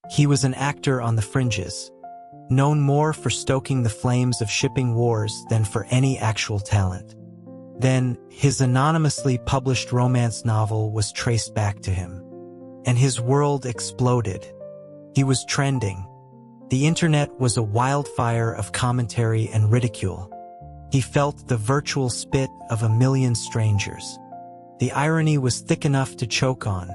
He was an actor on the fringes, known more for stoking the flames of shipping wars than for any actual talent. Then, his anonymously published romance novel was traced back to him. And his world exploded. He was trending. The internet was a wildfire of commentary and ridicule. He felt the virtual spit of a million strangers. The irony was thick enough to choke on.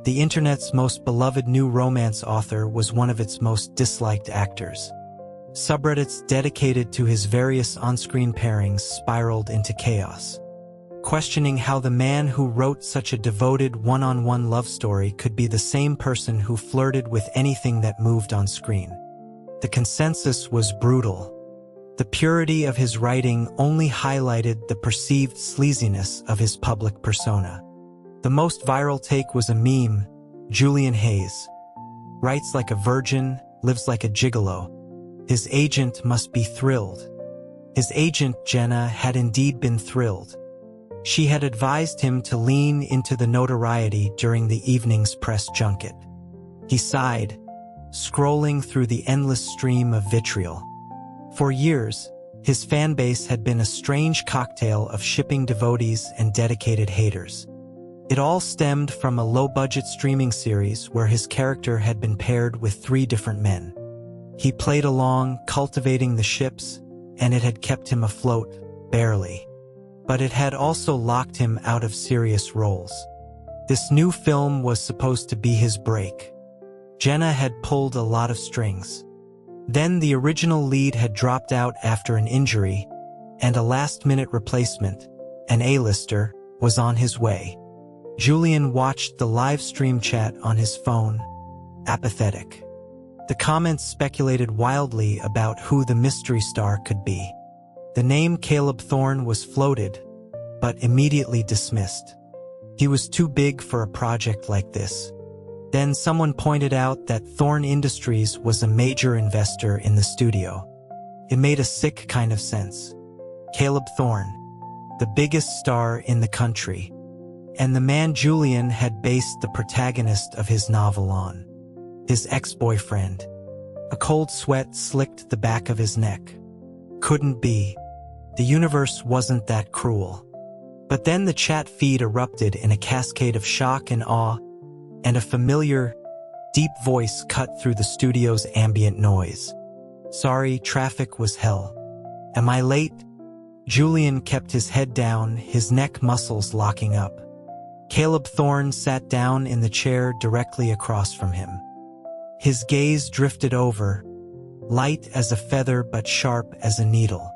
The internet's most beloved new romance author was one of its most disliked actors. Subreddits dedicated to his various on-screen pairings spiraled into chaos, questioning how the man who wrote such a devoted one-on-one love story could be the same person who flirted with anything that moved on screen. The consensus was brutal. The purity of his writing only highlighted the perceived sleaziness of his public persona. The most viral take was a meme: Julian Hayes writes like a virgin, lives like a gigolo. His agent must be thrilled. His agent, Jenna, had indeed been thrilled. She had advised him to lean into the notoriety during the evening's press junket. He sighed, scrolling through the endless stream of vitriol. For years, his fanbase had been a strange cocktail of shipping devotees and dedicated haters. It all stemmed from a low-budget streaming series where his character had been paired with 3 different men. He played along, cultivating the ships, and it had kept him afloat, barely. But it had also locked him out of serious roles. This new film was supposed to be his break. Jenna had pulled a lot of strings. Then the original lead had dropped out after an injury, and a last-minute replacement, an A-lister, was on his way. Julian watched the live stream chat on his phone, apathetic. The comments speculated wildly about who the mystery star could be. The name Caleb Thorne was floated, but immediately dismissed. He was too big for a project like this. Then someone pointed out that Thorne Industries was a major investor in the studio. It made a sick kind of sense. Caleb Thorne, the biggest star in the country, and the man Julian had based the protagonist of his novel on. His ex-boyfriend. A cold sweat slicked the back of his neck. Couldn't be. The universe wasn't that cruel. But then the chat feed erupted in a cascade of shock and awe, and a familiar, deep voice cut through the studio's ambient noise. Sorry, traffic was hell. Am I late? Julian kept his head down, his neck muscles locking up. Caleb Thorne sat down in the chair directly across from him. His gaze drifted over, light as a feather but sharp as a needle.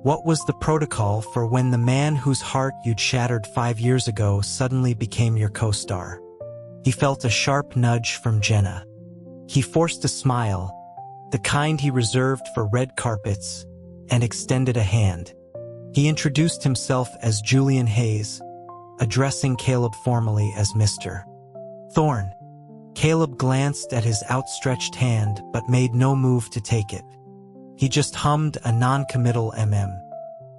What was the protocol for when the man whose heart you'd shattered 5 years ago suddenly became your co-star? He felt a sharp nudge from Jenna. He forced a smile, the kind he reserved for red carpets, and extended a hand. He introduced himself as Julian Hayes, addressing Caleb formally as Mr. Thorne. Caleb glanced at his outstretched hand but made no move to take it. He just hummed a non-committal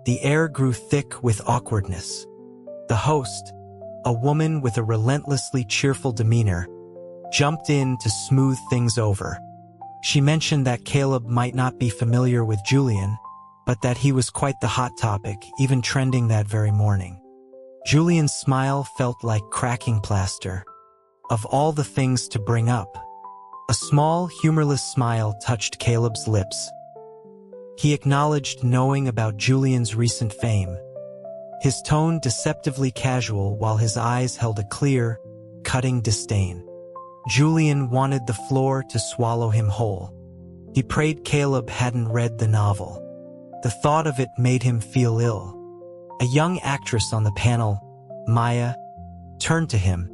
The air grew thick with awkwardness. The host, a woman with a relentlessly cheerful demeanor, jumped in to smooth things over. She mentioned that Caleb might not be familiar with Julian, but that he was quite the hot topic, even trending that very morning. Julian's smile felt like cracking plaster. Of all the things to bring up, a small, humorless smile touched Caleb's lips. He acknowledged knowing about Julian's recent fame, his tone deceptively casual while his eyes held a clear, cutting disdain. Julian wanted the floor to swallow him whole. He prayed Caleb hadn't read the novel. The thought of it made him feel ill. A young actress on the panel, Maya, turned to him,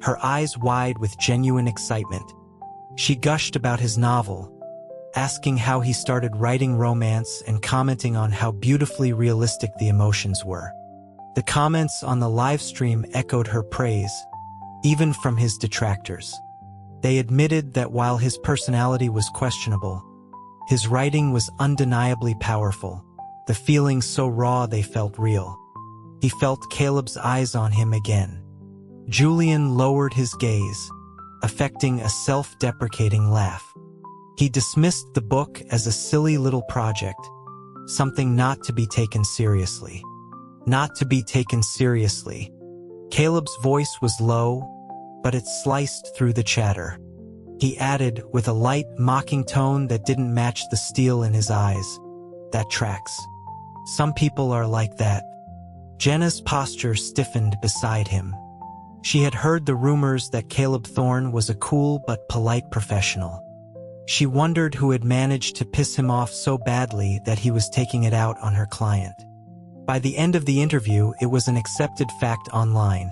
her eyes wide with genuine excitement. She gushed about his novel, asking how he started writing romance and commenting on how beautifully realistic the emotions were. The comments on the live stream echoed her praise, even from his detractors. They admitted that while his personality was questionable, his writing was undeniably powerful, the feelings so raw they felt real. He felt Caleb's eyes on him again. Julian lowered his gaze, affecting a self-deprecating laugh. He dismissed the book as a silly little project, something not to be taken seriously. Not to be taken seriously. Caleb's voice was low, but it sliced through the chatter. He added, with a light, mocking tone that didn't match the steel in his eyes, "That tracks. Some people are like that." Jenna's posture stiffened beside him. She had heard the rumors that Caleb Thorne was a cool but polite professional. She wondered who had managed to piss him off so badly that he was taking it out on her client. By the end of the interview, it was an accepted fact online.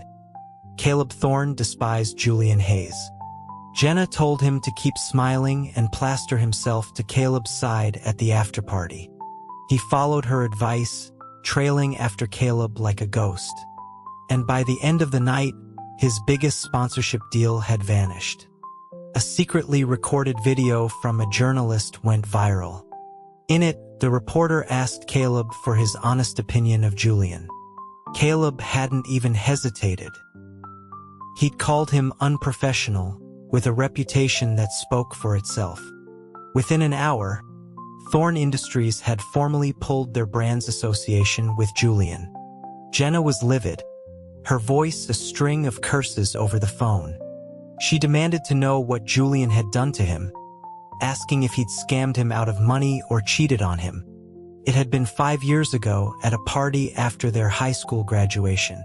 Caleb Thorne despised Julian Hayes. Jenna told him to keep smiling and plaster himself to Caleb's side at the after-party. He followed her advice, trailing after Caleb like a ghost. And by the end of the night, his biggest sponsorship deal had vanished. A secretly recorded video from a journalist went viral. In it, the reporter asked Caleb for his honest opinion of Julian. Caleb hadn't even hesitated. He'd called him unprofessional, with a reputation that spoke for itself. Within an hour, Thorne Industries had formally pulled their brand's association with Julian. Jenna was livid, her voice a string of curses over the phone. She demanded to know what Julian had done to him, asking if he'd scammed him out of money or cheated on him. It had been 5 years ago at a party after their high school graduation.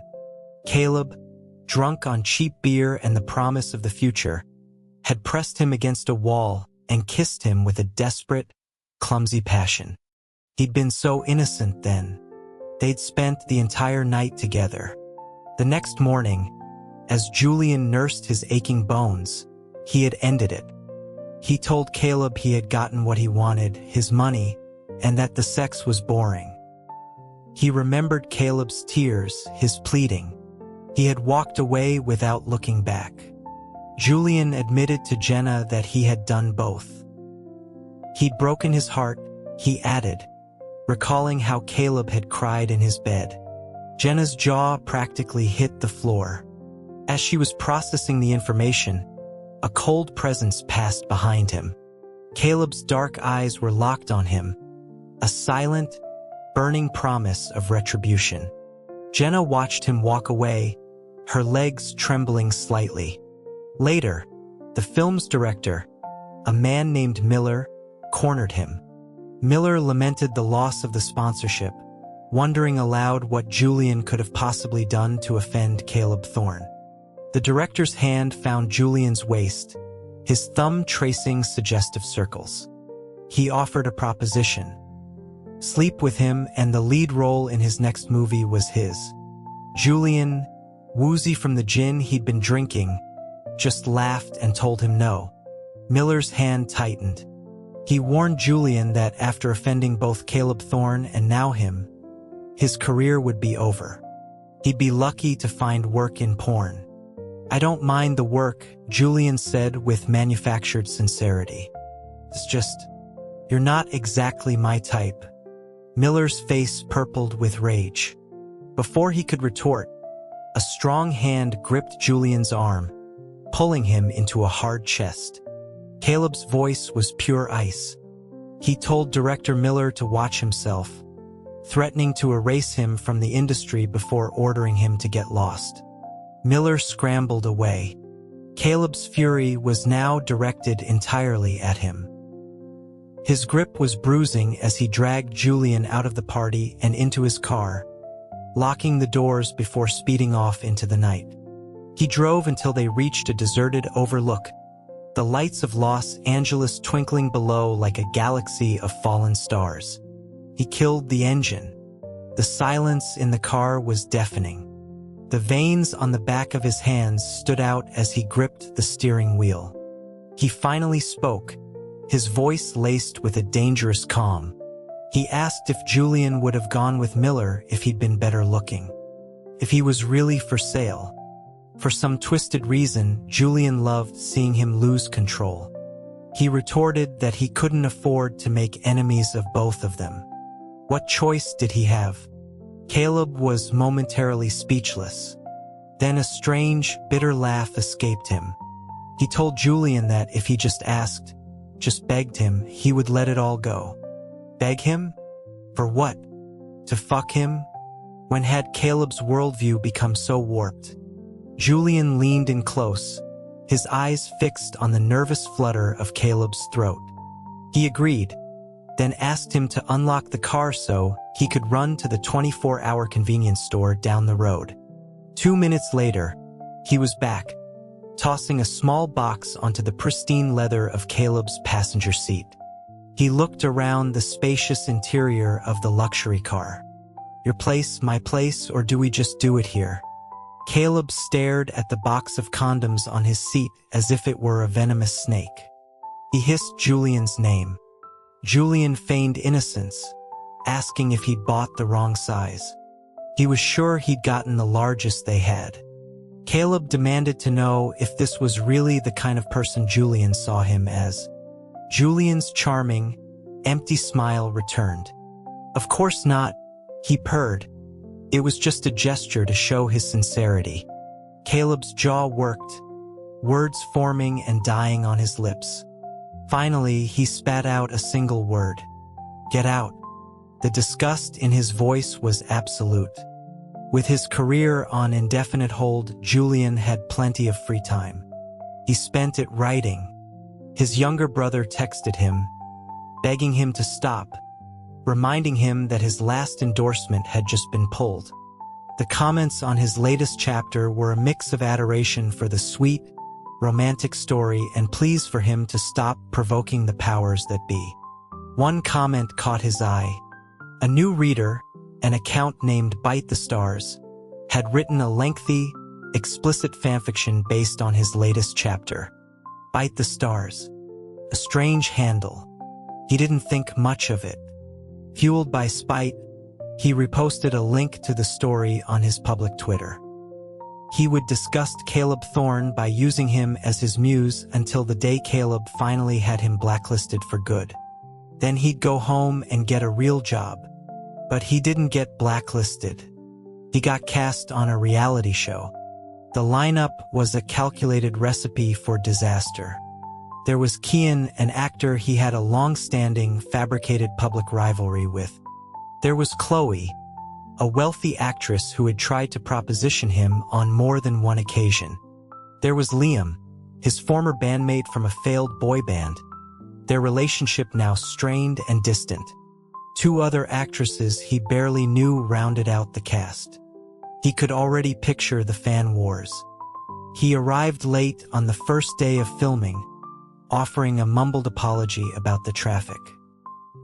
Caleb, drunk on cheap beer and the promise of the future, had pressed him against a wall and kissed him with a desperate, clumsy passion. He'd been so innocent then. They'd spent the entire night together. The next morning, as Julian nursed his aching bones, he had ended it. He told Caleb he had gotten what he wanted, his money, and that the sex was boring. He remembered Caleb's tears, his pleading. He had walked away without looking back. Julian admitted to Jenna that he had done both. He'd broken his heart, he added, recalling how Caleb had cried in his bed. Jenna's jaw practically hit the floor. As she was processing the information, a cold presence passed behind him. Caleb's dark eyes were locked on him, a silent, burning promise of retribution. Jenna watched him walk away, her legs trembling slightly. Later, the film's director, a man named Miller, cornered him. Miller lamented the loss of the sponsorship, wondering aloud what Julian could have possibly done to offend Caleb Thorne. The director's hand found Julian's waist, his thumb tracing suggestive circles. He offered a proposition. Sleep with him, and the lead role in his next movie was his. Julian, woozy from the gin he'd been drinking, just laughed and told him no. Miller's hand tightened. He warned Julian that after offending both Caleb Thorne and now him, his career would be over. He'd be lucky to find work in porn. "I don't mind the work," Julian said with manufactured sincerity. "It's just, you're not exactly my type." Miller's face purpled with rage. Before he could retort, a strong hand gripped Julian's arm, pulling him into a hard chest. Caleb's voice was pure ice. He told director Miller to watch himself, threatening to erase him from the industry before ordering him to get lost. Miller scrambled away. Caleb's fury was now directed entirely at him. His grip was bruising as he dragged Julian out of the party and into his car, locking the doors before speeding off into the night. He drove until they reached a deserted overlook, the lights of Los Angeles twinkling below like a galaxy of fallen stars. He killed the engine. The silence in the car was deafening. The veins on the back of his hands stood out as he gripped the steering wheel. He finally spoke, his voice laced with a dangerous calm. He asked if Julian would have gone with Miller if he'd been better looking. If he was really for sale. For some twisted reason, Julian loved seeing him lose control. He retorted that he couldn't afford to make enemies of both of them. What choice did he have? Caleb was momentarily speechless. Then a strange, bitter laugh escaped him. He told Julian that if he just asked, just begged him, he would let it all go. Beg him? For what? To fuck him? When had Caleb's worldview become so warped? Julian leaned in close, his eyes fixed on the nervous flutter of Caleb's throat. He agreed, then asked him to unlock the car so he could run to the 24-hour convenience store down the road. 2 minutes later, he was back, tossing a small box onto the pristine leather of Caleb's passenger seat. He looked around the spacious interior of the luxury car. Your place, my place, or do we just do it here? Caleb stared at the box of condoms on his seat as if it were a venomous snake. He hissed Julian's name. Julian feigned innocence, asking if he'd bought the wrong size. He was sure he'd gotten the largest they had. Caleb demanded to know if this was really the kind of person Julian saw him as. Julian's charming, empty smile returned. Of course not, he purred. It was just a gesture to show his sincerity. Caleb's jaw worked, words forming and dying on his lips. Finally, he spat out a single word. Get out. The disgust in his voice was absolute. With his career on indefinite hold, Julian had plenty of free time. He spent it writing. His younger brother texted him, begging him to stop, reminding him that his last endorsement had just been pulled. The comments on his latest chapter were a mix of adoration for the sweet, romantic story and pleas for him to stop provoking the powers that be. One comment caught his eye. A new reader, an account named Bite the Stars, had written a lengthy, explicit fanfiction based on his latest chapter. Bite the Stars. A strange handle. He didn't think much of it. Fueled by spite, he reposted a link to the story on his public Twitter. He would disgust Caleb Thorne by using him as his muse until the day Caleb finally had him blacklisted for good. Then he'd go home and get a real job. But he didn't get blacklisted. He got cast on a reality show. The lineup was a calculated recipe for disaster. There was Kian, an actor he had a long-standing, fabricated public rivalry with. There was Chloe, a wealthy actress who had tried to proposition him on more than one occasion. There was Liam, his former bandmate from a failed boy band, their relationship now strained and distant. 2 other actresses he barely knew rounded out the cast. He could already picture the fan wars. He arrived late on the first day of filming, offering a mumbled apology about the traffic.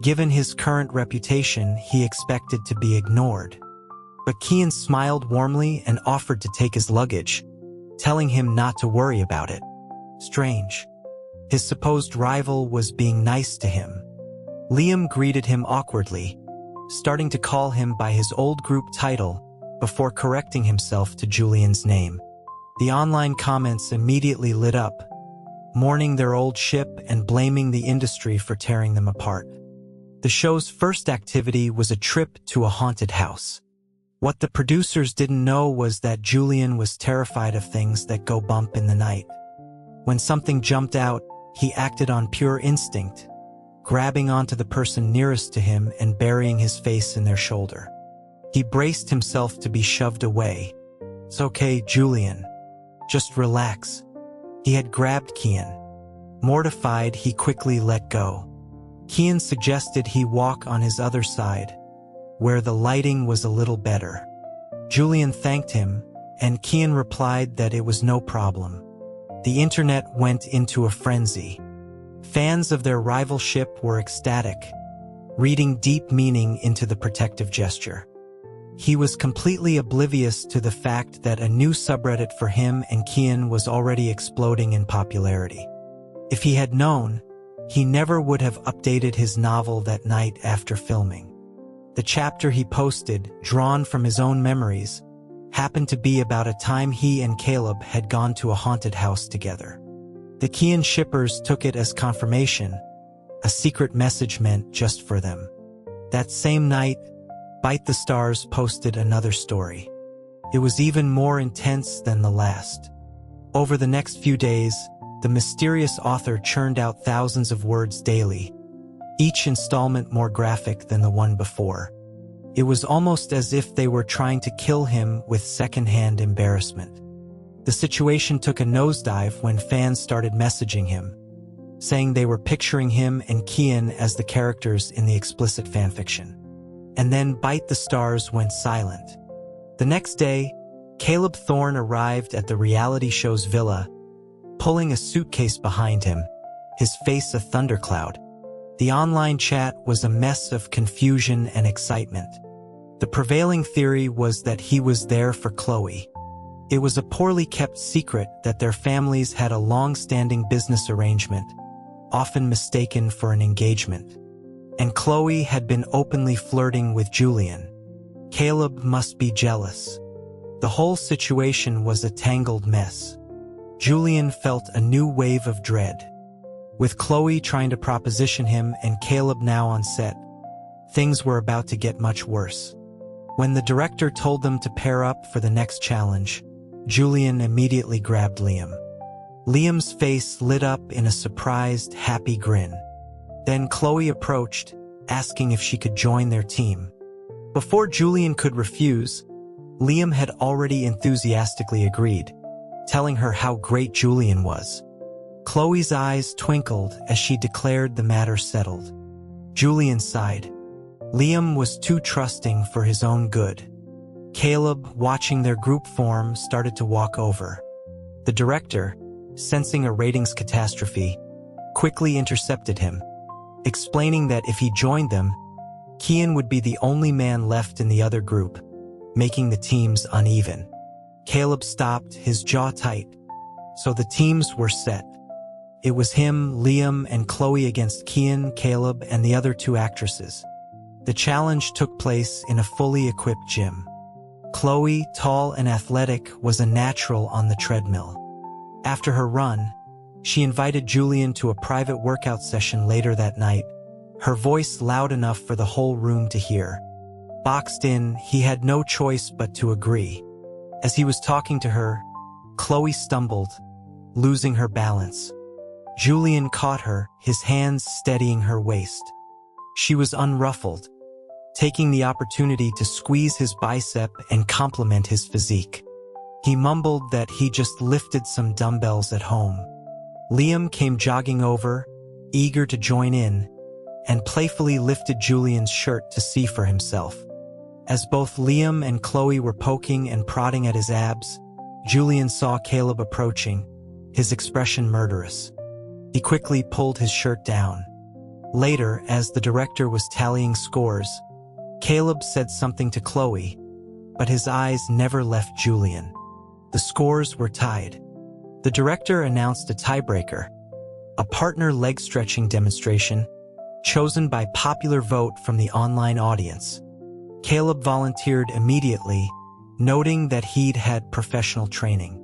Given his current reputation, he expected to be ignored. But Kian smiled warmly and offered to take his luggage, telling him not to worry about it. Strange. His supposed rival was being nice to him. Liam greeted him awkwardly, starting to call him by his old group title before correcting himself to Julian's name. The online comments immediately lit up, mourning their old ship and blaming the industry for tearing them apart. The show's first activity was a trip to a haunted house. What the producers didn't know was that Julian was terrified of things that go bump in the night. When something jumped out, he acted on pure instinct, grabbing onto the person nearest to him and burying his face in their shoulder. He braced himself to be shoved away. It's okay, Julian. Just relax. He had grabbed Kian. Mortified, he quickly let go. Kian suggested he walk on his other side, where the lighting was a little better. Julian thanked him, and Kian replied that it was no problem. The internet went into a frenzy. Fans of their rival ship were ecstatic, reading deep meaning into the protective gesture. He was completely oblivious to the fact that a new subreddit for him and Kian was already exploding in popularity. If he had known, he never would have updated his novel that night after filming. The chapter he posted, drawn from his own memories, happened to be about a time he and Caleb had gone to a haunted house together. The Kian shippers took it as confirmation, a secret message meant just for them. That same night, Bite the Stars posted another story. It was even more intense than the last. Over the next few days, The mysterious author churned out thousands of words daily, each installment more graphic than the one before. It was almost as if they were trying to kill him with secondhand embarrassment. The situation took a nosedive when fans started messaging him, saying they were picturing him and Kian as the characters in the explicit fanfiction. And then Bite the Stars went silent. The next day, Caleb Thorne arrived at the reality show's villa, pulling a suitcase behind him, his face a thundercloud. The online chat was a mess of confusion and excitement. The prevailing theory was that he was there for Chloe. It was a poorly kept secret that their families had a long-standing business arrangement, often mistaken for an engagement. And Chloe had been openly flirting with Julian. Caleb must be jealous. The whole situation was a tangled mess. Julian felt a new wave of dread. With Chloe trying to proposition him and Caleb now on set, things were about to get much worse. When the director told them to pair up for the next challenge, Julian immediately grabbed Liam. Liam's face lit up in a surprised, happy grin. Then Chloe approached, asking if she could join their team. Before Julian could refuse, Liam had already enthusiastically agreed, telling her how great Julian was. Chloe's eyes twinkled as she declared the matter settled. Julian sighed. Liam was too trusting for his own good. Caleb, watching their group form, started to walk over. The director, sensing a ratings catastrophe, quickly intercepted him, explaining that if he joined them, Kian would be the only man left in the other group, making the teams uneven. Caleb stopped, his jaw tight. So the teams were set. It was him, Liam, and Chloe against Kian, Caleb, and the other two actresses. The challenge took place in a fully equipped gym. Chloe, tall and athletic, was a natural on the treadmill. After her run, she invited Julian to a private workout session later that night, her voice loud enough for the whole room to hear. Boxed in, he had no choice but to agree. As he was talking to her, Chloe stumbled, losing her balance. Julian caught her, his hands steadying her waist. She was unruffled, taking the opportunity to squeeze his bicep and compliment his physique. He mumbled that he just lifted some dumbbells at home. Liam came jogging over, eager to join in, and playfully lifted Julian's shirt to see for himself. As both Liam and Chloe were poking and prodding at his abs, Julian saw Caleb approaching, his expression murderous. He quickly pulled his shirt down. Later, as the director was tallying scores, Caleb said something to Chloe, but his eyes never left Julian. The scores were tied. The director announced a tiebreaker, a partner leg-stretching demonstration, chosen by popular vote from the online audience. Caleb volunteered immediately, noting that he'd had professional training.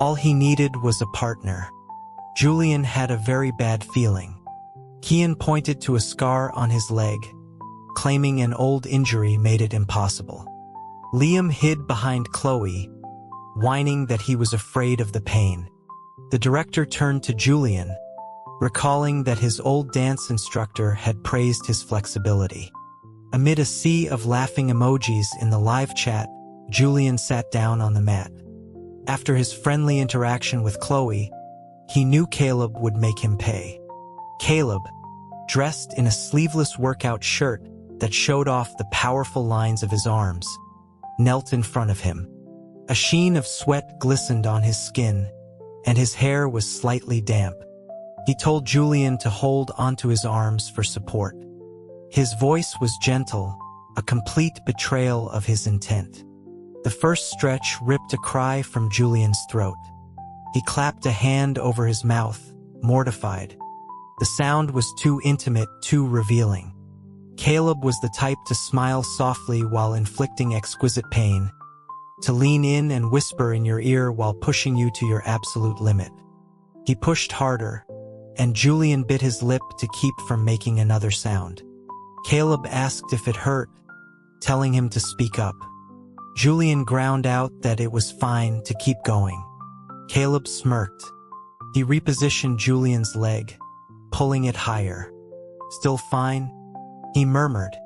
All he needed was a partner. Julian had a very bad feeling. Kian pointed to a scar on his leg, claiming an old injury made it impossible. Liam hid behind Chloe, whining that he was afraid of the pain. The director turned to Julian, recalling that his old dance instructor had praised his flexibility. Amid a sea of laughing emojis in the live chat, Julian sat down on the mat. After his friendly interaction with Chloe, he knew Caleb would make him pay. Caleb, dressed in a sleeveless workout shirt that showed off the powerful lines of his arms, knelt in front of him. A sheen of sweat glistened on his skin, and his hair was slightly damp. He told Julian to hold onto his arms for support. His voice was gentle, a complete betrayal of his intent. The first stretch ripped a cry from Julian's throat. He clapped a hand over his mouth, mortified. The sound was too intimate, too revealing. Caleb was the type to smile softly while inflicting exquisite pain, to lean in and whisper in your ear while pushing you to your absolute limit. He pushed harder, and Julian bit his lip to keep from making another sound. Caleb asked if it hurt, telling him to speak up. Julian ground out that it was fine to keep going. Caleb smirked. He repositioned Julian's leg, pulling it higher. "Still fine?" he murmured.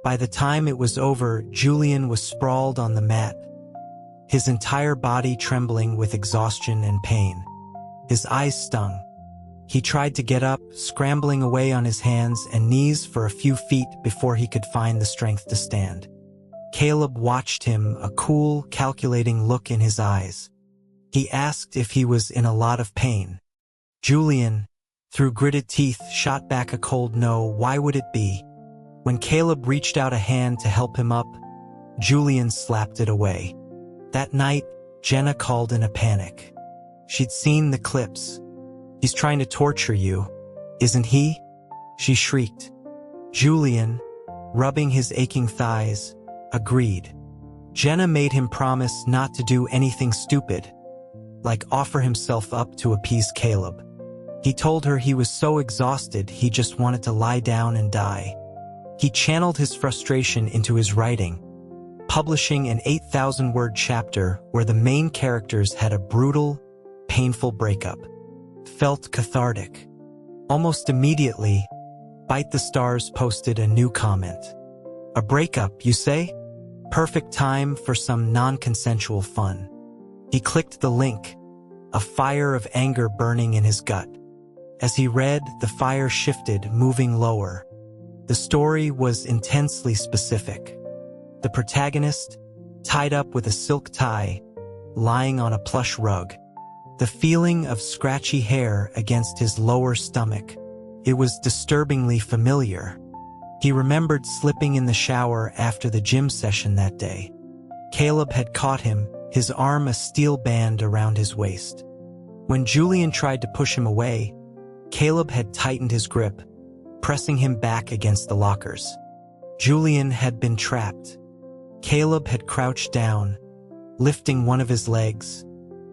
By the time it was over, Julian was sprawled on the mat, his entire body trembling with exhaustion and pain. His eyes stung. He tried to get up, scrambling away on his hands and knees for a few feet before he could find the strength to stand. Caleb watched him, a cool, calculating look in his eyes. He asked if he was in a lot of pain. Julian, through gritted teeth, shot back a cold no. Why would it be? When Caleb reached out a hand to help him up, Julian slapped it away. That night, Jenna called in a panic. She'd seen the clips. "He's trying to torture you, isn't he?" she shrieked. Julian, rubbing his aching thighs, agreed. Jenna made him promise not to do anything stupid, like offer himself up to appease Caleb. He told her he was so exhausted he just wanted to lie down and die. He channeled his frustration into his writing, publishing an 8,000-word chapter where the main characters had a brutal, painful breakup. Felt cathartic. Almost immediately, Bite the Stars posted a new comment. "A breakup, you say? Perfect time for some non-consensual fun." He clicked the link, a fire of anger burning in his gut. As he read, the fire shifted, moving lower. The story was intensely specific. The protagonist, tied up with a silk tie, lying on a plush rug. The feeling of scratchy hair against his lower stomach. It was disturbingly familiar. He remembered slipping in the shower after the gym session that day. Caleb had caught him, his arm a steel band around his waist. When Julian tried to push him away, Caleb had tightened his grip, pressing him back against the lockers. Julian had been trapped. Caleb had crouched down, lifting one of his legs,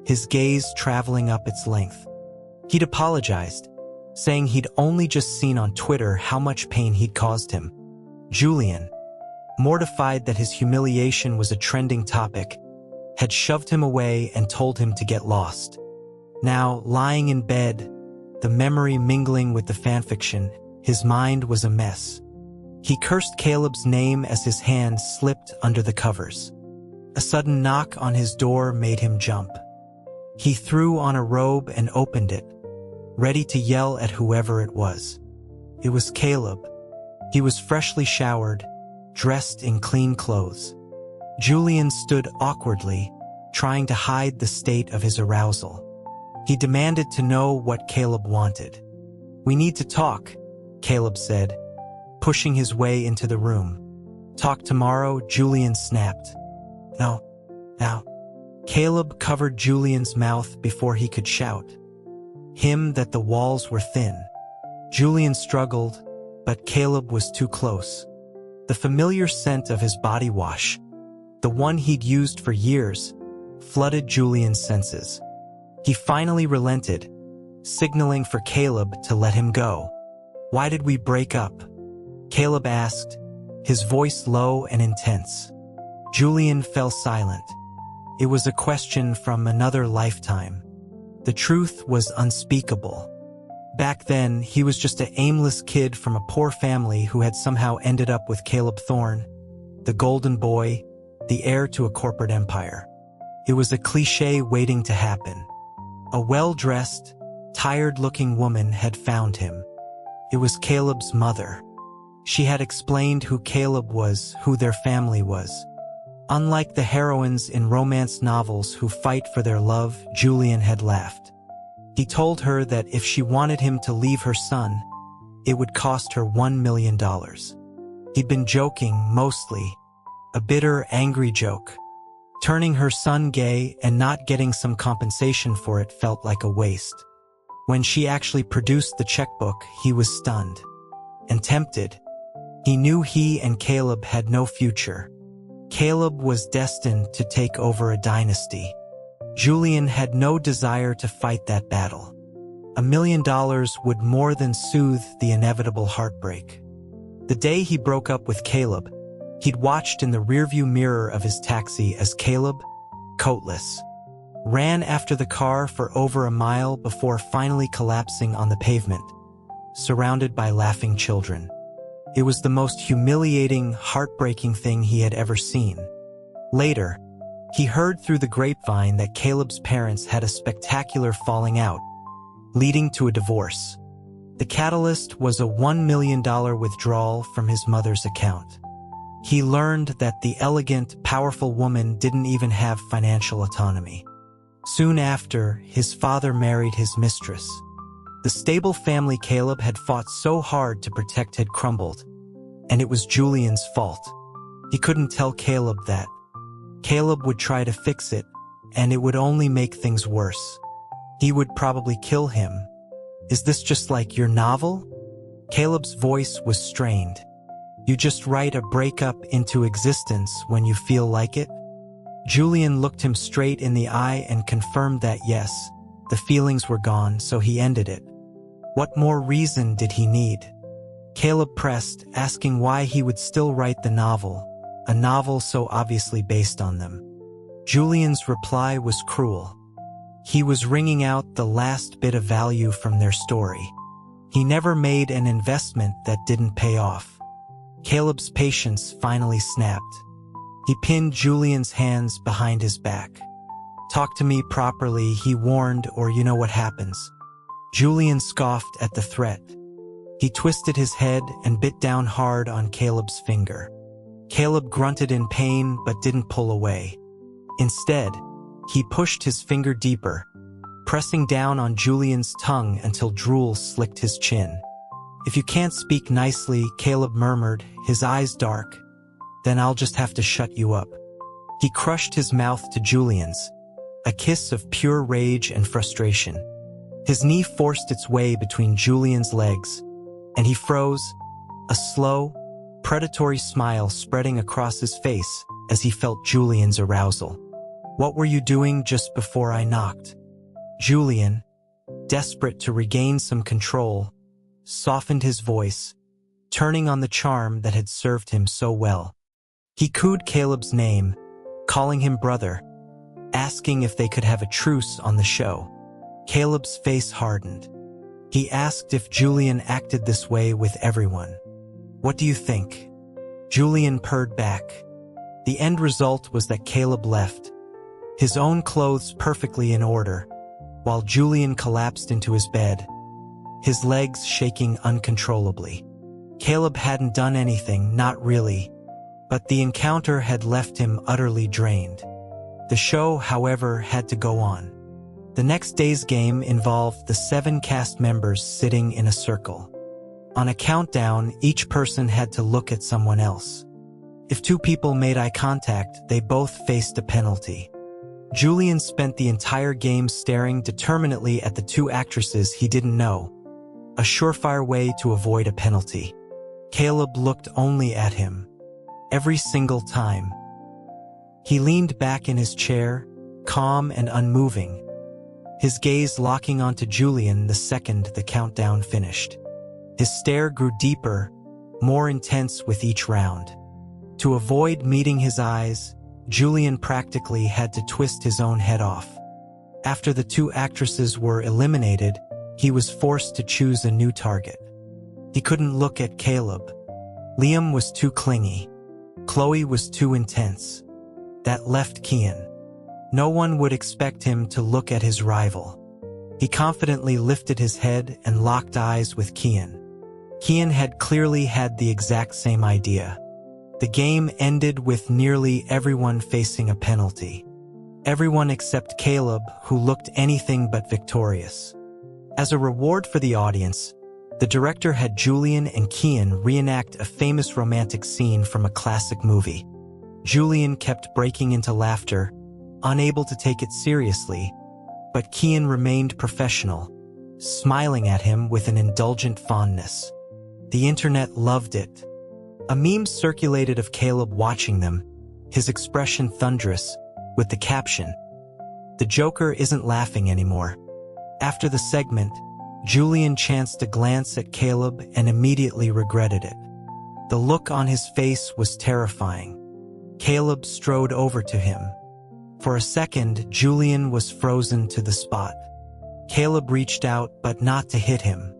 his gaze traveling up its length. He'd apologized, saying he'd only just seen on Twitter how much pain he'd caused him. Julian, mortified that his humiliation was a trending topic, had shoved him away and told him to get lost. Now, lying in bed, the memory mingling with the fanfiction, his mind was a mess. He cursed Caleb's name as his hand slipped under the covers. A sudden knock on his door made him jump. He threw on a robe and opened it, ready to yell at whoever it was. It was Caleb. He was freshly showered, dressed in clean clothes. Julian stood awkwardly, trying to hide the state of his arousal. He demanded to know what Caleb wanted. "We need to talk," Caleb said, pushing his way into the room. "Talk tomorrow," Julian snapped. "No, now." Caleb covered Julian's mouth before he could shout. Him that the walls were thin. Julian struggled, but Caleb was too close. The familiar scent of his body wash, the one he'd used for years, flooded Julian's senses. He finally relented, signaling for Caleb to let him go. "Why did we break up?" Caleb asked, his voice low and intense. Julian fell silent. It was a question from another lifetime. The truth was unspeakable. Back then, he was just an aimless kid from a poor family who had somehow ended up with Caleb Thorne, the golden boy, the heir to a corporate empire. It was a cliché waiting to happen. A well-dressed, tired-looking woman had found him. It was Caleb's mother. She had explained who Caleb was, who their family was. Unlike the heroines in romance novels who fight for their love, Julian had laughed. He told her that if she wanted him to leave her son, it would cost her $1 million. He'd been joking, mostly. A bitter, angry joke. Turning her son gay and not getting some compensation for it felt like a waste. When she actually produced the checkbook, he was stunned. And tempted. He knew he and Caleb had no future. Caleb was destined to take over a dynasty. Julian had no desire to fight that battle. $1 million would more than soothe the inevitable heartbreak. The day he broke up with Caleb, he'd watched in the rearview mirror of his taxi as Caleb, coatless, ran after the car for over a mile before finally collapsing on the pavement, surrounded by laughing children. It was the most humiliating, heartbreaking thing he had ever seen. Later, he heard through the grapevine that Caleb's parents had a spectacular falling out, leading to a divorce. The catalyst was a $1 million withdrawal from his mother's account. He learned that the elegant, powerful woman didn't even have financial autonomy. Soon after, his father married his mistress. The stable family Caleb had fought so hard to protect had crumbled, and it was Julian's fault. He couldn't tell Caleb that. Caleb would try to fix it, and it would only make things worse. He would probably kill him. Is this just like your novel? Caleb's voice was strained. You just write a breakup into existence when you feel like it? Julian looked him straight in the eye and confirmed that yes, the feelings were gone, so he ended it. What more reason did he need? Caleb pressed, asking why he would still write the novel, a novel so obviously based on them. Julian's reply was cruel. He was wringing out the last bit of value from their story. He never made an investment that didn't pay off. Caleb's patience finally snapped. He pinned Julian's hands behind his back. Talk to me properly, he warned, or you know what happens. Julian scoffed at the threat. He twisted his head and bit down hard on Caleb's finger. Caleb grunted in pain but didn't pull away. Instead, he pushed his finger deeper, pressing down on Julian's tongue until drool slicked his chin. If you can't speak nicely, Caleb murmured, his eyes dark, then I'll just have to shut you up. He crushed his mouth to Julian's, a kiss of pure rage and frustration. His knee forced its way between Julian's legs, and he froze, a slow, predatory smile spreading across his face as he felt Julian's arousal. What were you doing just before I knocked? Julian, desperate to regain some control, softened his voice, turning on the charm that had served him so well. He cooed Caleb's name, calling him brother, asking if they could have a truce on the show. Caleb's face hardened. He asked if Julian acted this way with everyone. What do you think? Julian purred back. The end result was that Caleb left, his own clothes perfectly in order, while Julian collapsed into his bed, his legs shaking uncontrollably. Caleb hadn't done anything, not really, but the encounter had left him utterly drained. The show, however, had to go on. The next day's game involved the 7 cast members sitting in a circle. On a countdown, each person had to look at someone else. If 2 people made eye contact, they both faced a penalty. Julian spent the entire game staring determinedly at the 2 actresses he didn't know, a surefire way to avoid a penalty. Caleb looked only at him, every single time. He leaned back in his chair, calm and unmoving, his gaze locking onto Julian the second the countdown finished. His stare grew deeper, more intense with each round. To avoid meeting his eyes, Julian practically had to twist his own head off. After the 2 actresses were eliminated, he was forced to choose a new target. He couldn't look at Caleb. Liam was too clingy. Chloe was too intense. That left Kian. No one would expect him to look at his rival. He confidently lifted his head and locked eyes with Kian. Kian had clearly had the exact same idea. The game ended with nearly everyone facing a penalty. Everyone except Caleb, who looked anything but victorious. As a reward for the audience, the director had Julian and Kian reenact a famous romantic scene from a classic movie. Julian kept breaking into laughter, unable to take it seriously, but Kian remained professional, smiling at him with an indulgent fondness. The internet loved it. A meme circulated of Caleb watching them, his expression thunderous, with the caption, "The Joker isn't laughing anymore." After the segment, Julian chanced a glance at Caleb and immediately regretted it. The look on his face was terrifying. Caleb strode over to him. For a second, Julian was frozen to the spot. Caleb reached out, but not to hit him.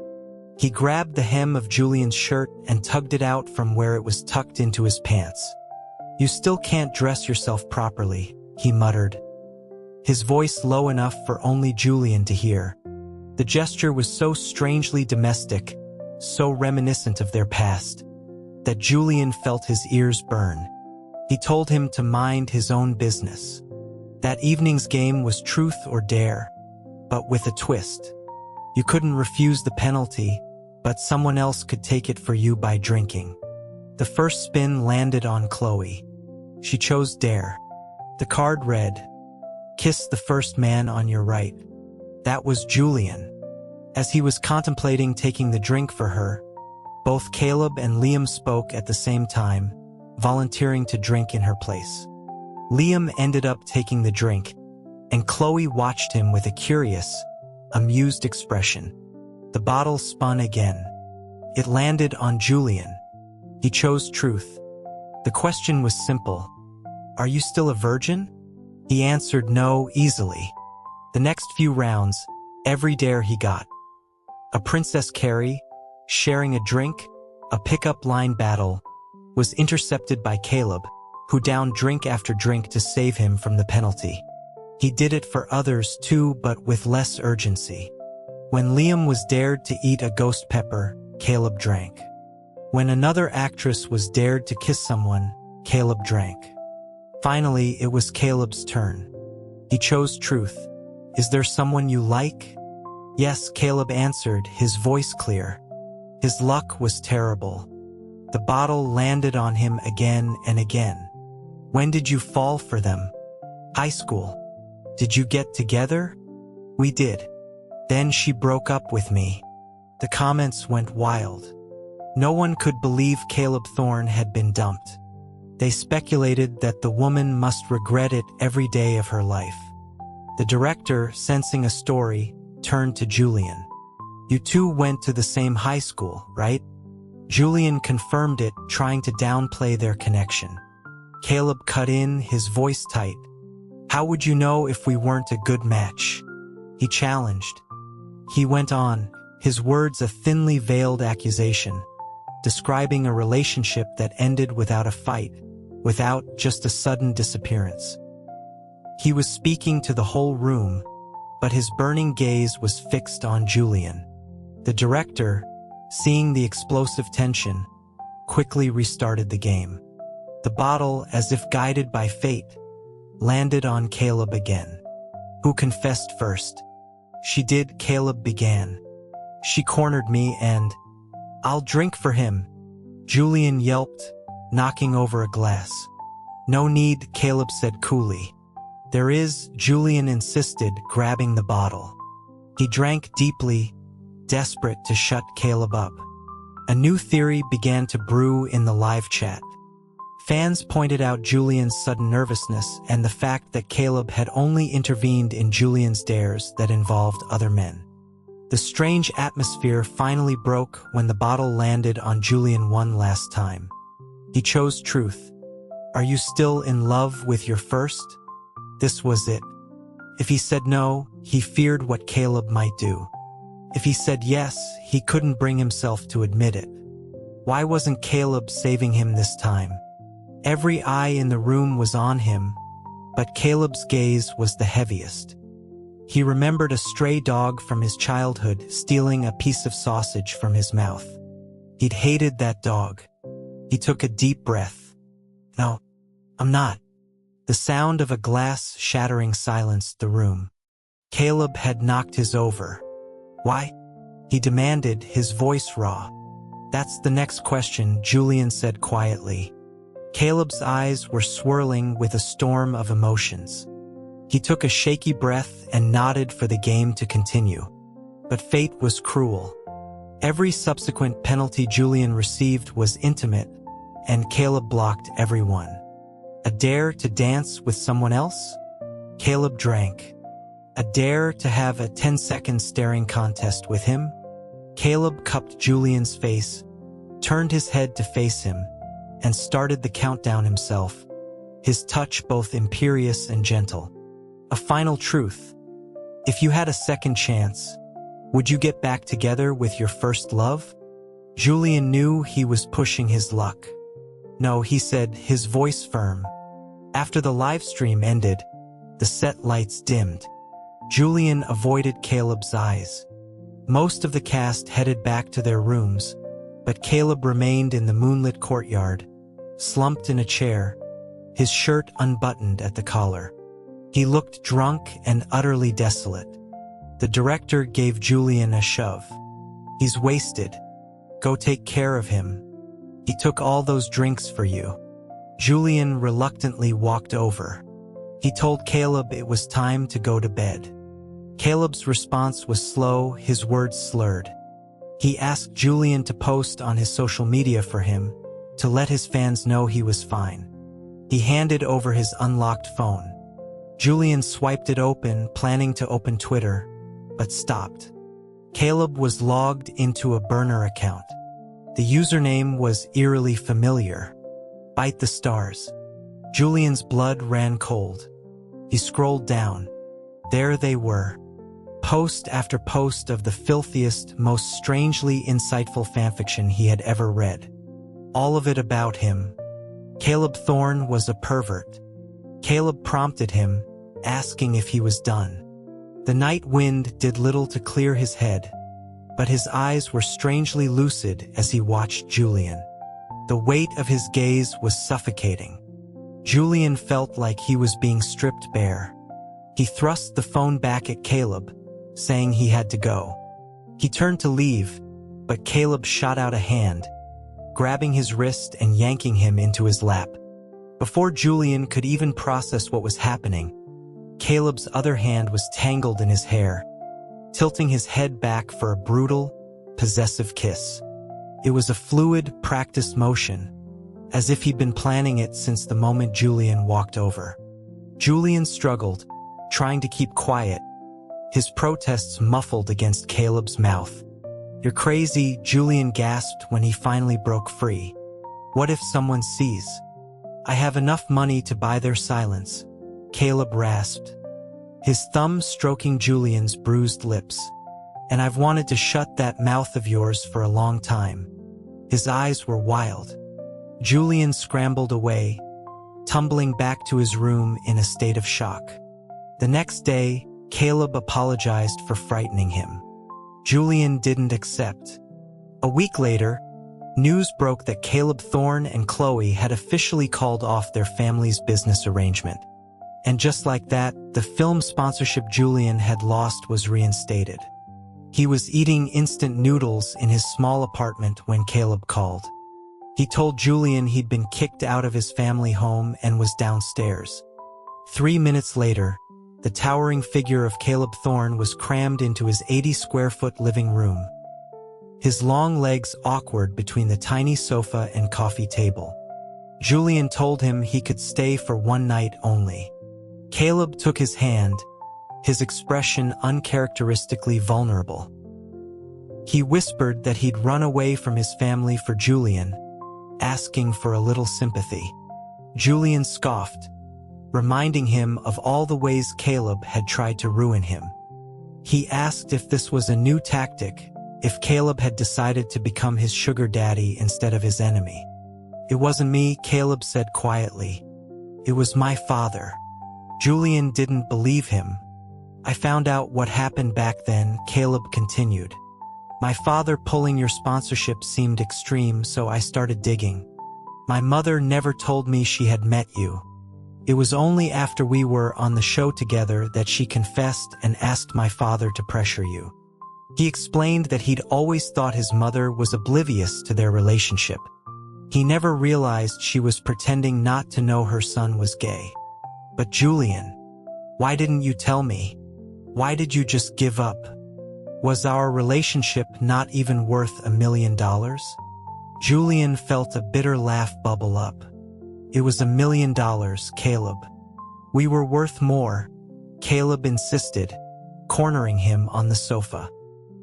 He grabbed the hem of Julian's shirt and tugged it out from where it was tucked into his pants. "You still can't dress yourself properly," he muttered, his voice low enough for only Julian to hear. The gesture was so strangely domestic, so reminiscent of their past, that Julian felt his ears burn. He told him to mind his own business. That evening's game was truth or dare, but with a twist. You couldn't refuse the penalty, but someone else could take it for you by drinking. The first spin landed on Chloe. She chose dare. The card read, "Kiss the first man on your right." That was Julian. As he was contemplating taking the drink for her, both Caleb and Liam spoke at the same time, volunteering to drink in her place. Liam ended up taking the drink, and Chloe watched him with a curious, amused expression. The bottle spun again. It landed on Julian. He chose truth. The question was simple. "Are you still a virgin?" He answered no easily. The next few rounds, every dare he got. A Princess Carrie, sharing a drink, a pickup line battle, was intercepted by Caleb, who downed drink after drink to save him from the penalty. He did it for others too, but with less urgency. When Liam was dared to eat a ghost pepper, Caleb drank. When another actress was dared to kiss someone, Caleb drank. Finally, it was Caleb's turn. He chose truth. "Is there someone you like?" "Yes," Caleb answered, his voice clear. His luck was terrible. The bottle landed on him again and again. "When did you fall for them?" "High school." "Did you get together?" "We did. Then she broke up with me." The comments went wild. No one could believe Caleb Thorne had been dumped. They speculated that the woman must regret it every day of her life. The director, sensing a story, turned to Julian. "You two went to the same high school, right?" Julian confirmed it, trying to downplay their connection. Caleb cut in, his voice tight. "How would you know if we weren't a good match?" He challenged. He went on, his words a thinly veiled accusation, describing a relationship that ended without a fight, without just a sudden disappearance. He was speaking to the whole room, but his burning gaze was fixed on Julian. The director, seeing the explosive tension, quickly restarted the game. The bottle, as if guided by fate, landed on Caleb again. "Who confessed first?" "She did," Caleb began. "She cornered me and—" "I'll drink for him," Julian yelped, knocking over a glass. "No need," Caleb said coolly. "There is," Julian insisted, grabbing the bottle. He drank deeply, desperate to shut Caleb up. A new theory began to brew in the live chat. Fans pointed out Julian's sudden nervousness and the fact that Caleb had only intervened in Julian's dares that involved other men. The strange atmosphere finally broke when the bottle landed on Julian one last time. He chose truth. "Are you still in love with your first?" This was it. If he said no, he feared what Caleb might do. If he said yes, he couldn't bring himself to admit it. Why wasn't Caleb saving him this time? Every eye in the room was on him, but Caleb's gaze was the heaviest. He remembered a stray dog from his childhood stealing a piece of sausage from his mouth. He'd hated that dog. He took a deep breath. "No, I'm not." The sound of a glass shattering silenced the room. Caleb had knocked his over. "Why?" he demanded, his voice raw. "That's the next question," Julian said quietly. Caleb's eyes were swirling with a storm of emotions. He took a shaky breath and nodded for the game to continue. But fate was cruel. Every subsequent penalty Julian received was intimate, and Caleb blocked every one. A dare to dance with someone else? Caleb drank. A dare to have a 10-second staring contest with him? Caleb cupped Julian's face, turned his head to face him, and started the countdown himself. his touch both imperious and gentle. A final truth. If you had a second chance, would you get back together with your first love? Julian knew he was pushing his luck. No, he said, his voice firm. After the live stream ended, the set lights dimmed. Julian avoided Caleb's eyes. Most of the cast headed back to their rooms, but Caleb remained in the moonlit courtyard, slumped in a chair, his shirt unbuttoned at the collar. He looked drunk and utterly desolate. The director gave Julian a shove. He's wasted. Go take care of him. He took all those drinks for you. Julian reluctantly walked over. He told Caleb it was time to go to bed. Caleb's response was slow, his words slurred. He asked Julian to post on his social media for him, to let his fans know he was fine. He handed over his unlocked phone. Julian swiped it open, planning to open Twitter, but stopped. Caleb was logged into a burner account. The username was eerily familiar. Bite the stars. Julian's blood ran cold. He scrolled down. There they were. Post after post of the filthiest, most strangely insightful fanfiction he had ever read. All of it about him. Caleb Thorne was a pervert. Caleb prompted him, asking if he was done. The night wind did little to clear his head, but his eyes were strangely lucid as he watched Julian. The weight of his gaze was suffocating. Julian felt like he was being stripped bare. He thrust the phone back at Caleb, saying he had to go. He turned to leave, but Caleb shot out a hand, grabbing his wrist and yanking him into his lap. Before Julian could even process what was happening, Caleb's other hand was tangled in his hair, tilting his head back for a brutal, possessive kiss. It was a fluid, practiced motion, as if he'd been planning it since the moment Julian walked over. Julian struggled, trying to keep quiet, his protests muffled against Caleb's mouth. "You're crazy," Julian gasped when he finally broke free. "What if someone sees?" "I have enough money to buy their silence," Caleb rasped, his thumb stroking Julian's bruised lips. "And I've wanted to shut that mouth of yours for a long time." His eyes were wild. Julian scrambled away, tumbling back to his room in a state of shock. The next day, Caleb apologized for frightening him. Julian didn't accept. A week later, news broke that Caleb Thorne and Chloe had officially called off their family's business arrangement. And just like that, the film sponsorship Julian had lost was reinstated. He was eating instant noodles in his small apartment when Caleb called. He told Julian he'd been kicked out of his family home and was downstairs. 3 minutes later, the towering figure of Caleb Thorne was crammed into his 80-square-foot living room, his long legs awkward between the tiny sofa and coffee table. Julian told him he could stay for one night only. Caleb took his hand, his expression uncharacteristically vulnerable. He whispered that he'd run away from his family for Julian, asking for a little sympathy. Julian scoffed, reminding him of all the ways Caleb had tried to ruin him. He asked if this was a new tactic, if Caleb had decided to become his sugar daddy instead of his enemy. "It wasn't me," Caleb said quietly. "It was my father." Julian didn't believe him. "I found out what happened back then," Caleb continued. "My father pulling your sponsorship seemed extreme, so I started digging. My mother never told me she had met you. It was only after we were on the show together that she confessed and asked my father to pressure you." He explained that he'd always thought his mother was oblivious to their relationship. He never realized she was pretending not to know her son was gay. "But Julian, why didn't you tell me? Why did you just give up? Was our relationship not even worth $1 million?" Julian felt a bitter laugh bubble up. "It was $1 million, Caleb. We were worth more," Caleb insisted, cornering him on the sofa.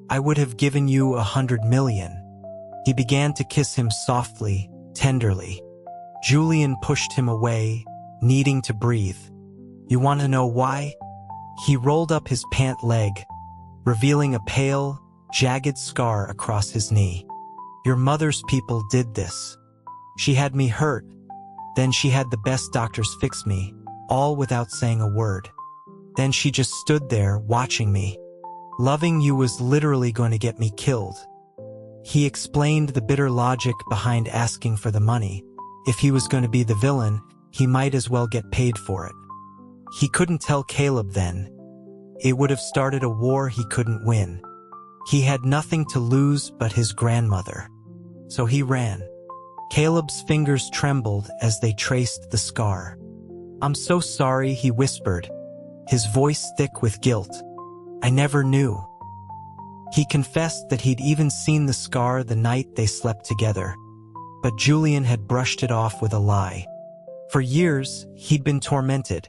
"I would have given you $100 million. He began to kiss him softly, tenderly. Julian pushed him away, needing to breathe. You want to know why? He rolled up his pant leg, revealing a pale, jagged scar across his knee. Your mother's people did this. She had me hurt. Then she had the best doctors fix me, all without saying a word. Then she just stood there watching me. Loving you was literally going to get me killed. He explained the bitter logic behind asking for the money. If he was going to be the villain, he might as well get paid for it. He couldn't tell Caleb then. It would have started a war he couldn't win. He had nothing to lose but his grandmother. So he ran. Caleb's fingers trembled as they traced the scar. I'm so sorry, he whispered, his voice thick with guilt. I never knew. He confessed that he'd even seen the scar the night they slept together. But Julian had brushed it off with a lie. For years, he'd been tormented,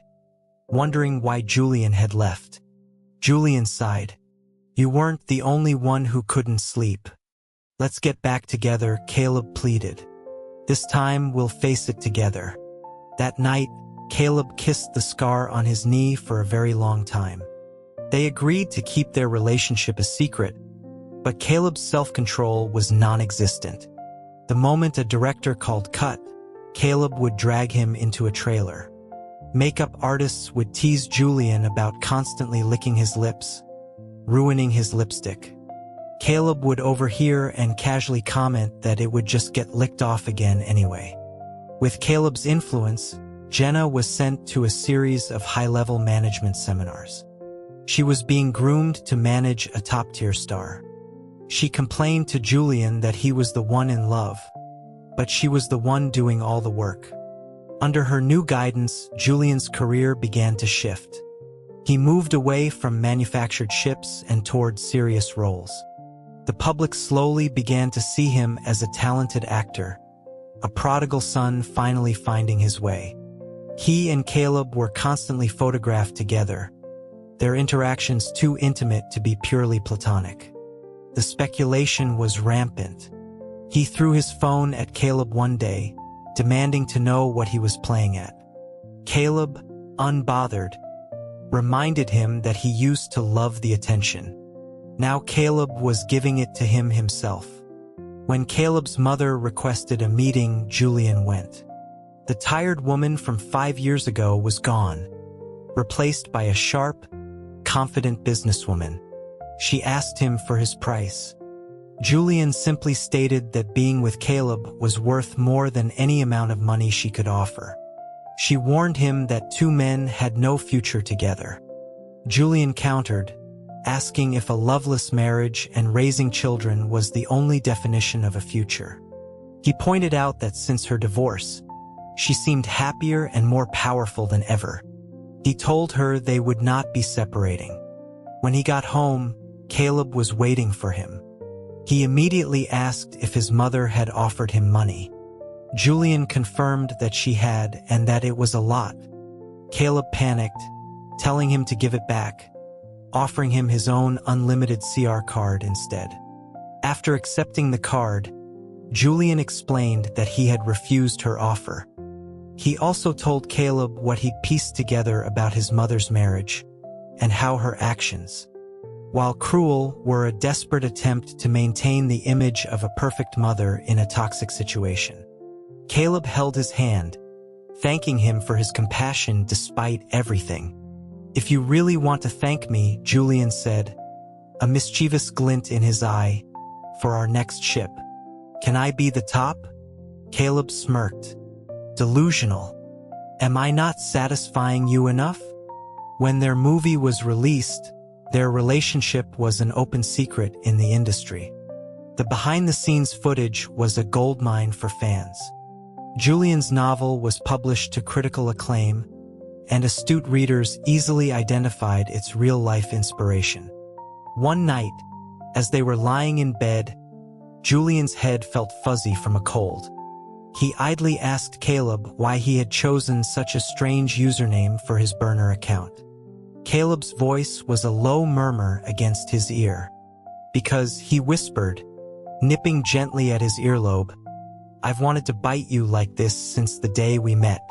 wondering why Julian had left. Julian sighed. You weren't the only one who couldn't sleep. Let's get back together, Caleb pleaded. This time we'll face it together. That night, Caleb kissed the scar on his knee for a very long time. They agreed to keep their relationship a secret, but Caleb's self-control was non-existent. The moment a director called cut, Caleb would drag him into a trailer. Makeup artists would tease Julian about constantly licking his lips, ruining his lipstick. Caleb would overhear and casually comment that it would just get licked off again anyway. With Caleb's influence, Jenna was sent to a series of high-level management seminars. She was being groomed to manage a top-tier star. She complained to Julian that he was the one in love, but she was the one doing all the work. Under her new guidance, Julian's career began to shift. He moved away from manufactured ships and toward serious roles. The public slowly began to see him as a talented actor, a prodigal son finally finding his way. He and Caleb were constantly photographed together, their interactions too intimate to be purely platonic. The speculation was rampant. He threw his phone at Caleb one day, demanding to know what he was playing at. Caleb, unbothered, reminded him that he used to love the attention. Now Caleb was giving it to him himself. When Caleb's mother requested a meeting, Julian went. The tired woman from 5 years ago was gone, replaced by a sharp, confident businesswoman. She asked him for his price. Julian simply stated that being with Caleb was worth more than any amount of money she could offer. She warned him that two men had no future together. Julian countered, asking if a loveless marriage and raising children was the only definition of a future. He pointed out that since her divorce, she seemed happier and more powerful than ever. He told her they would not be separating. When he got home, Caleb was waiting for him. He immediately asked if his mother had offered him money. Julian confirmed that she had and that it was a lot. Caleb panicked, telling him to give it back, offering him his own unlimited CR card instead. After accepting the card, Julian explained that he had refused her offer. He also told Caleb what he'd pieced together about his mother's marriage and how her actions, while cruel, were a desperate attempt to maintain the image of a perfect mother in a toxic situation. Caleb held his hand, thanking him for his compassion despite everything. If you really want to thank me, Julian said, a mischievous glint in his eye, for our next ship. Can I be the top? Caleb smirked. Delusional. Am I not satisfying you enough? When their movie was released, their relationship was an open secret in the industry. The behind-the-scenes footage was a goldmine for fans. Julian's novel was published to critical acclaim, and astute readers easily identified its real-life inspiration. One night, as they were lying in bed, Julian's head felt fuzzy from a cold. He idly asked Caleb why he had chosen such a strange username for his burner account. Caleb's voice was a low murmur against his ear. Because, he whispered, nipping gently at his earlobe, I've wanted to bite you like this since the day we met.